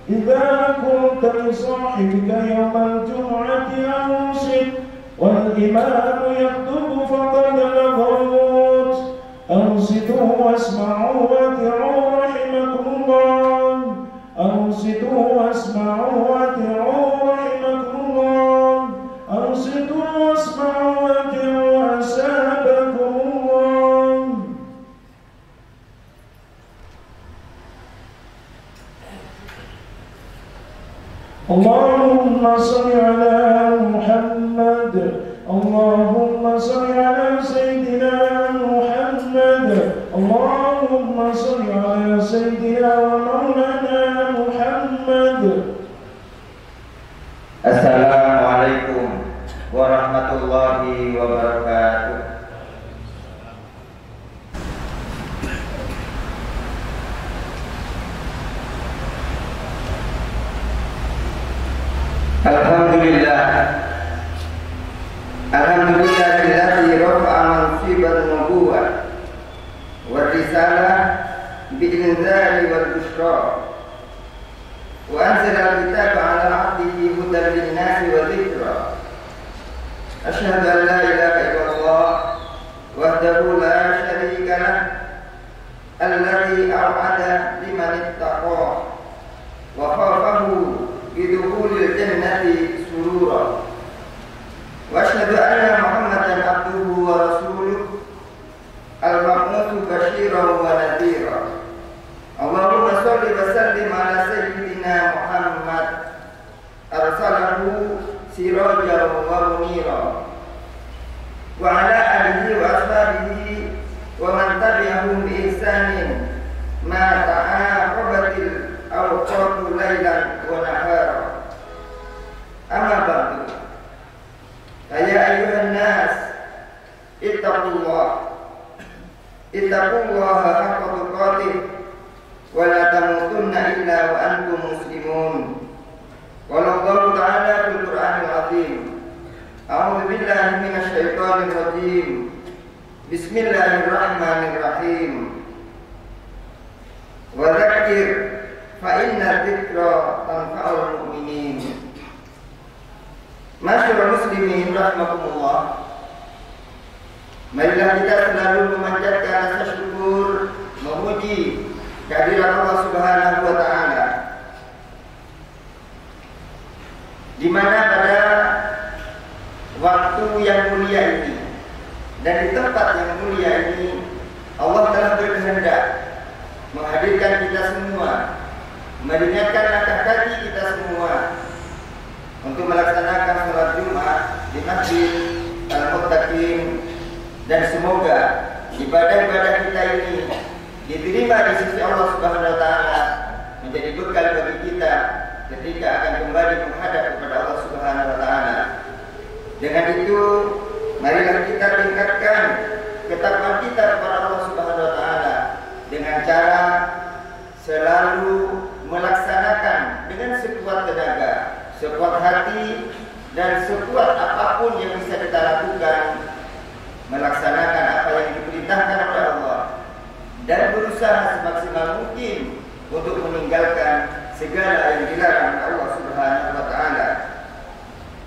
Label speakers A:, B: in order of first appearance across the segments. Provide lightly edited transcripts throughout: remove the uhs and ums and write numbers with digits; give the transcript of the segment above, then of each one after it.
A: إذا كنت لصاحبك يوم الجمعة أنصت والإمام يخطب فقد لغوت أنصتوا واسمعوا وأطيعوا رحمكم الله أنصتوا واسمعوا وأطيعوا رحمكم الله أنصتوا واسمعوا وأطيعوا أثابكم الله. اللهم صل على محمد اللهم صل على سيدنا محمد اللهم صل على سيدنا ومولانا محمد.
B: Assalamualaikum warahmatullahi wabarakatuh. Alhamdulillahilladzi rafa'a mansiban nubuwwah wa risalah bi'inzari wal busyra wa anzala al-kitaba 'ala 'abdihi hudan lin-nasi wa dzikra. Asyhadu an la ilaha illallah wahdahu la syarika lah alladzi a'ada liman ittaqa wa khafahu bidukhulil jannati surura. Wa asyhadu anna Muhammadan abduhu wa rasuluh al-mab'utsu basyiran wa nadhira. Allahumma shalli wa sallim ala sayyidina Muhammad arsalahu sirajan wa munira wa ala alihi wa ashabihi wa man tabi'ahum bi ihsanin ma ta'aqabatil awqatu lailan wa nahara. Amma ba'du. Ya ayuhan nas ittaqullaha haqqa tuqatih wa la tamutunna illa wa antum muslimun. Qala Allah ta'ala fil Qur'anil 'azim. A'udzu billahi minasy syaithanir rajim. Bismillahirrahmanirrahim. Wa dzakir fa inna dzikra tanfa'ul mu'minin. Masyaallah muslimin rahimakumullah. Marilah kita selalu memanjatkan rasa syukur, memuji kehadirat Allah Subhanahu wa taala. Di mana pada waktu yang mulia ini dan di tempat yang mulia ini Allah telah berkehendak menghadirkan kita semua, meringankan langkah kaki kita semua untuk melaksanakan sholat Jumat di Masjid Al-Muttaqin, dan semoga ibadah-ibadah kita ini diterima di sisi Allah Subhanahu wa taala, menjadi bekal bagi kita ketika akan kembali menghadap kepada Allah Subhanahu wa taala. Dengan itu, marilah kita tingkatkan ketakwaan kita kepada Allah Subhanahu wa taala dengan cara selalu melaksanakan dengan sekuat tenaga, sekuat hati, dan sekuat apapun yang bisa kita lakukan, melaksanakan apa yang diperintahkan oleh Allah dan berusaha semaksimal mungkin untuk meninggalkan segala yang dilarang oleh Allah Subhanahu wa taala.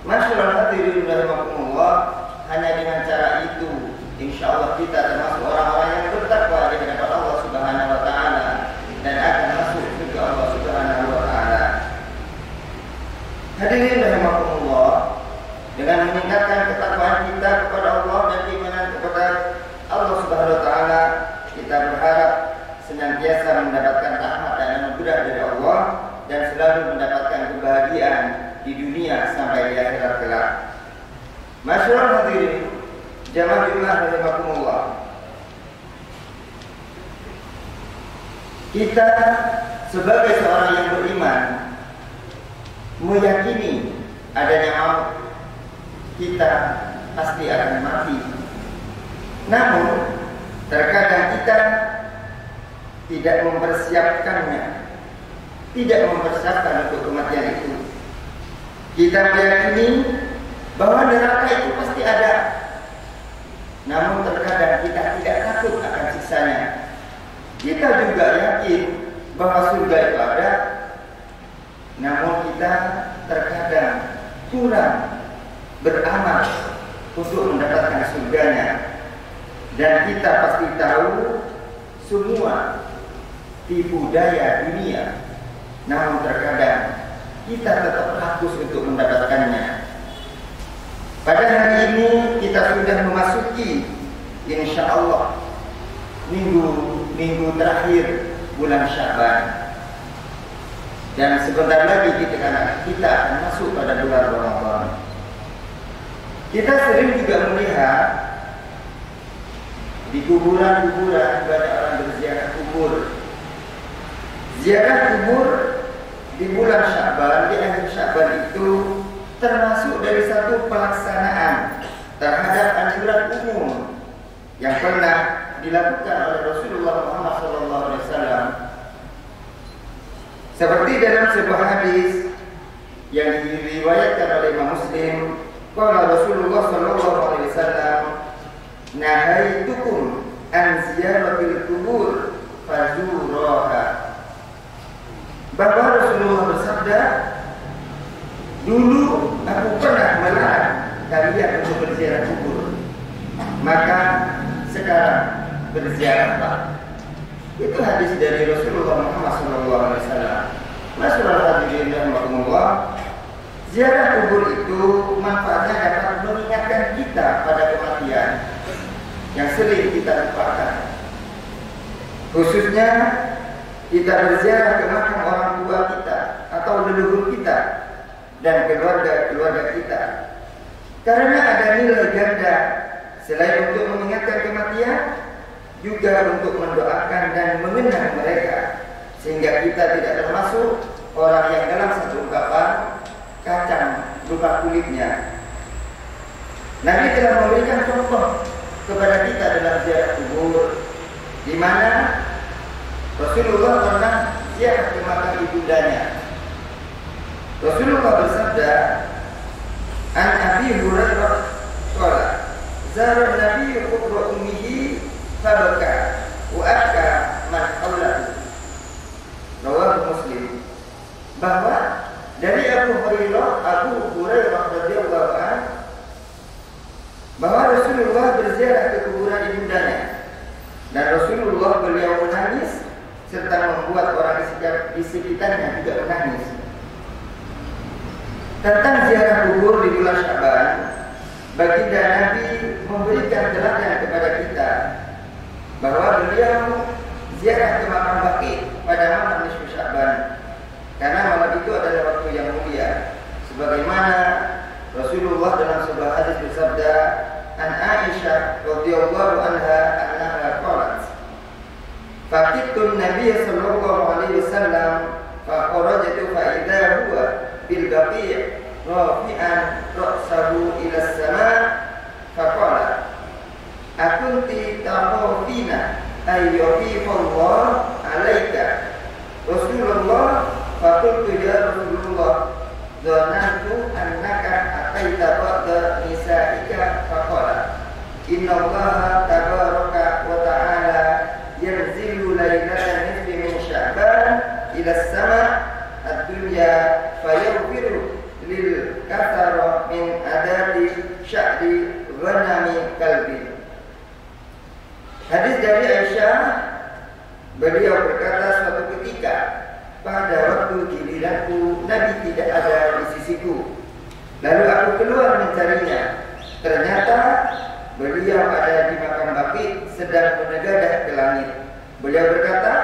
B: Masyaallah hadirin rahimakumullah, hanya dengan cara itu insyaallah kita termasuk orang-orang yang bertakwa di hadapan Allah Subhanahu wa taala dan akan masuk surga Allah Subhanahu wa taala. Hadirin rahimakumullah, dengan meningkatkan ketakwaan kita kepada Allah dan keimanan kepada Allah Subhanahu wa taala, kita berharap senantiasa mendapatkan rahmat dan anugerah dari Allah dan selalu mendapatkan kebahagiaan di dunia sampai di akhirat kelak. Masyaallah hadirin jamaah Jumat rahimakumullah. Kita sebagai seorang yang beriman meyakini adanya maut, kita pasti akan mati. Namun terkadang kita tidak mempersiapkannya, tidak mempersiapkan untuk kematian itu. Kita meyakini bahwa neraka itu pasti ada, namun terkadang kita tidak takut akan siksanya. Kita juga yakin bahwa surga itu ada, namun kita terkadang kurang beramal untuk mendapatkan surganya. Dan kita pasti tahu semua tipu daya dunia, namun terkadang kita tetap rakus untuk mendapatkannya. Pada hari ini kita sudah memasuki insya Allah minggu terakhir bulan Sya'ban, dan sebentar lagi kita akan masuk pada bulan Ramadan. Kita sering juga melihat di kuburan-kuburan banyak orang berziarah kubur. Ziarah kubur di bulan Sya'ban, di akhir Sya'ban itu termasuk dari satu pelaksanaan terhadap anjuran umum yang pernah dilakukan oleh Rasulullah Muhammad SAW. Seperti dalam sebuah hadis yang diriwayatkan oleh Imam Muslim, qala Rasulullah SAW, nahaitukum an ziyaratil kubur fazuraha. Bahwa Rasulullah bersabda, dulu aku pernah melarang kalian untuk berziarah kubur, maka sekarang berziarahlah. Itu hadis dari Rasulullah Muhammad SAW. Masyaallah hadirin rahimakumullah, ziarah kubur itu manfaatnya dapat mengingatkan kita pada kematian yang sering kita lupakan. Khususnya kita berziarah ke makam orang tua kita atau leluhur kita dan keluarga kita, karena ada nilai ganda selain untuk mengingatkan kematian, juga untuk mendoakan dan mengenang mereka, sehingga kita tidak termasuk orang yang dalam satu ungkapan kacang lupa kulitnya. Nabi telah memberikan contoh kepada kita dalam ziarah kubur, di mana Rasulullah pernah ziarah ke makam ibundanya. Rasulullah bersabda, an Abi Hurairah qala zara Nabi kubra ummihi fabaka wa akka man hawlahu. Rawahu Muslim. Bahwa dari Abu Hurairah radhiyallahu anhu, bahwa Rasulullah berziarah ke kuburan ibundanya, dan Rasulullah beliau menangis serta membuat orang di sekitarnya juga menangis. Tentang ziarah kubur di bulan Sya'ban, baginda Nabi memberikan teladan kepada kita bahwa beliau ziarah ke makam Baqi pada malam nisfu Sya'ban, karena malam itu adalah waktu yang mulia. Sebagaimana Rasulullah dalam sebuah hadis bersabda, an Aisyah radhiyallahu anha annaha qalat, faqitun Nabiy sallallahu alaihi wasallam fa kharajtu fa idza huwa bil Baqi' rafi'an ra'sahu ila as-sama' fa qala akunti taqafina ayyuhifallah alaika Rasulullah. Fa qultu ya Rasulullah, dhanantu annaka ataita ba'da nisa'ika. Fa qala inna Allaha tabaraka wa ta'ala yanzilu lailatan nisfi min Sya'ban ila as-sama' ad-dunya fayaghfiru lil kathara min adadi sya'ri ghanami kalbi. Hadis dari Aisyah, beliau berkata, suatu ketika pada waktu giliranku Nabi tidak ada di sisiku, lalu aku keluar mencarinya. Ternyata beliau ada di makam Baqi sedang menegadah ke langit. Beliau berkata,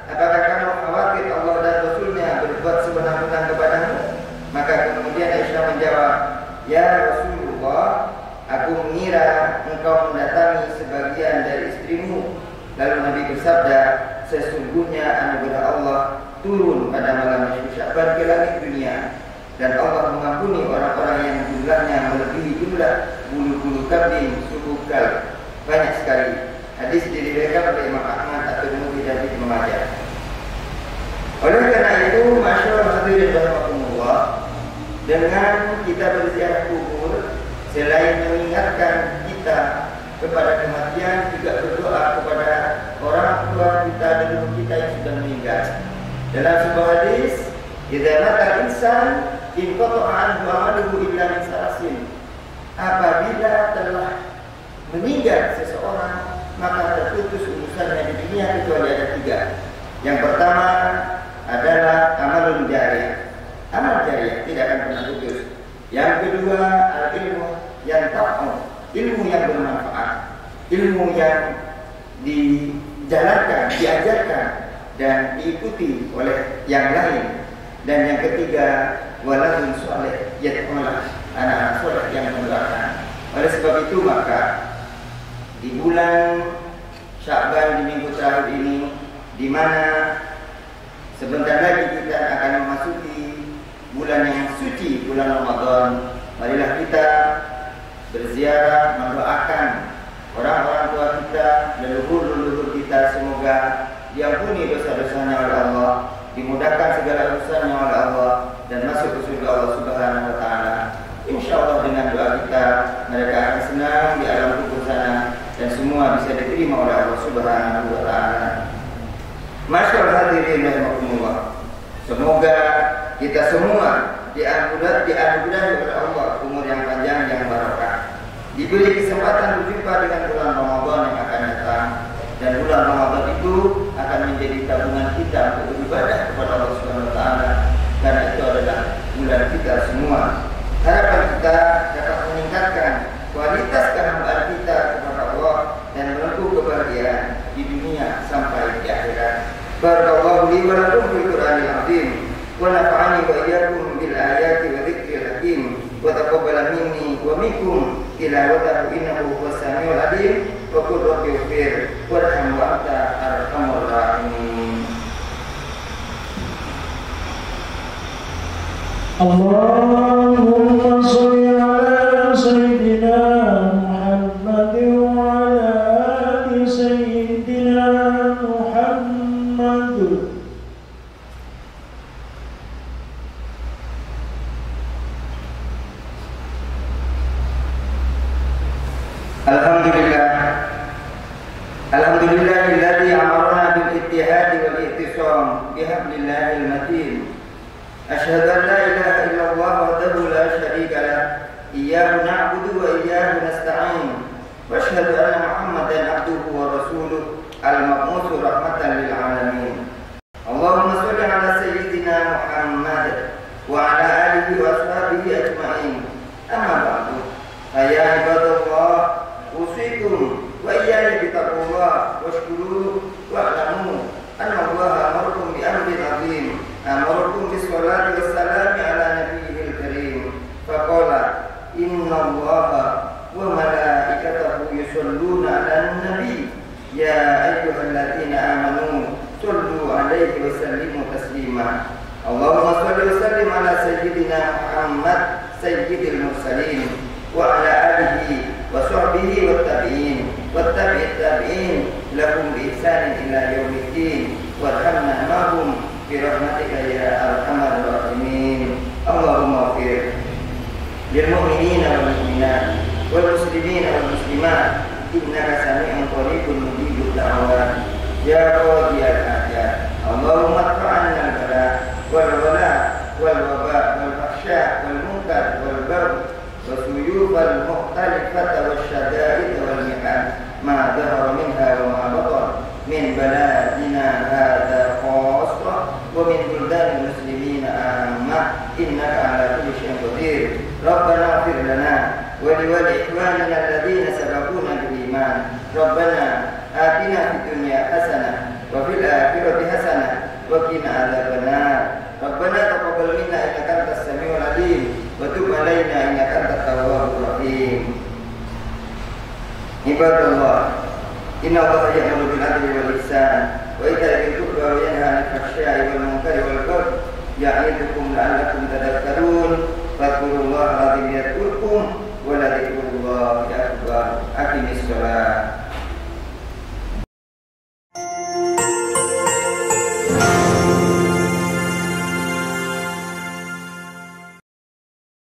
B: apakah kamu khawatir Allah dan Rasulnya berbuat sewenang-wenang kepadamu? Maka kemudian Aisyah menjawab, ya Rasulullah, aku mengira engkau mendatangi sebagian dari istrimu. Lalu Nabi bersabda, sesungguhnya anugerah Allah turun pada malam nisfu Sya'ban ke langit dunia, dan Allah mengampuni orang-orang yang jumlahnya melebihi jumlah bulu-bulu kambing suku kalb. Banyak sekali. Hadis diriwayatkan oleh Imam Ahmad atau Tirmidzi dan Ibnu Majah. Oleh karena itu, masyaallah hadirin rahimakumullah, dengan kita berziarah kubur, selain mengingatkan kita kepada kematian, juga berdoa kepada orang tua kita dan kita yang sudah meninggal. Dalam sebuah hadis Idza matal insan in qata'a anhu 'amaluhu illa min salasin. Apabila telah meninggal seseorang, maka terputus urusannya di dunia kecuali ada 3. Yang pertama adalah amalun jariah. Amal jariah tidak akan pernah putus. Yang kedua al-ilmu yang ta'am, ilmu yang bermanfaat, ilmu yang dijalankan, diajarkan dan diikuti oleh yang lain. Dan yang ketiga waladun soleh, yaitu anak-anak soleh yang mendoakan. Oleh sebab itu maka di bulan Sya'ban di minggu terakhir ini, di mana sebentar lagi kita akan memasuki bulan yang suci, bulan Ramadan, marilah kita berziarah, mendoakan orang-orang tua kita, leluhur-leluhur kita, semoga diampuni dosa-dosanya oleh Allah, dimudahkan segala urusannya oleh Allah, dan masuk ke surga Allah Subhanahu wa Ta'ala. Insyaallah dengan doa kita mereka akan senang di alam kubur sana, dan semua bisa diterima oleh Allah Subhanahu wa Ta'ala. Masyaallah hadirin rahimakumullah. Semoga kita semua dianugerahi oleh Allah umur yang panjang yang barokah, diberi kesempatan berjumpa dengan bulan Ramadan yang akan datang, dan bulan Ramadan itu akan menjadi tabungan kita untuk beribadah kepada Allah Subhanahu wa Ta'ala, karena itu adalah bulan kita semua. Harapan kita dapat meningkatkan kualitas kehambaan kita kepada Allah dan menempuh kebahagiaan di dunia sampai di akhirat. Barakallahu li wa lakum fil Qur'anil azim wa nafa'ani wa iyyakum bil ayati wa dzikril hakim wa taqabbala minni wa minkum tilawatahu innahu huwas samiul alim wa qul rabbi ighfir warham wa anta arhamur rahimin.
A: Allahumma sholli ala sayyidina Muhammad wa ala ali sayyidina Muhammad.
B: Alhamdulillahilladzi amarna bil ittihad wal i'tisam bihablillahil matin. Asyhadu an la ilaha illallah wahdahu la syarika lah, iyyahu na'budu wa iyyahu nasta'in. Wa asyhadu anna Muhammadan abduhu wa rasuluh al-mab'uts rahmatan lil alamin. Allahumma shalli ala sayyidina Muhammad wa ala alihi wa ashabihi ajma'in. Amma ba'du. Ya ibadallah, usikum wa iyaya bitaqullah washkuru wa'lamu anna Allaha amarakum bi amrin 'azim, amarakum bis salati was salami ala nabiyil karim. Faqala inna Allaha wa malaikatahu yusholluna 'alan nabi ya ayyuhalladzina amanu shollu 'alaihi wa sallimu taslima. Allahumma shalli wa sallim ala sayyidina Muhammad sayyidil mursalin wa ala alihi wa sahbihi wa tabi'in wa tabi'it tabi'in lahum bi ihsanin ila yaumiddin warhamna ma'hum bi rahmatika ya arhamar rahimin. Allahumma ighfir lil mu'minina wal mu'minat wal muslimina wal muslimat innaka sami'un qaribun mujibud da'wat ya qadiyal hajat. Allahumma ta'anna al-bala wal wala wal waba wal fahsya wal munkar wal bagh wasuyub al-mukhtalifata wasyada'id wal mi'ad ma dhahara minha wa ma batan min baladina hadha khassa wa min buldanil muslimina amma innaka ala kulli syai'in qadir. Rabbana ighfir lana wa li ikhwanina alladhina sabaquna bil iman. Rabbana atina fid dunya hasanah wa fil akhirati hasanah wa qina adzabannar. Rabbana taqabbal minna innaka antas samiul alim wa tub alaina innaka antat tawwabur rahim. Ibadallah, inna Allaha ya'muru bil 'adli wal ihsan wa ita'i dzil qurba wa yanha 'anil fahsya'i wal munkari wal baghi ya'idukum la'allakum tadhakkarun.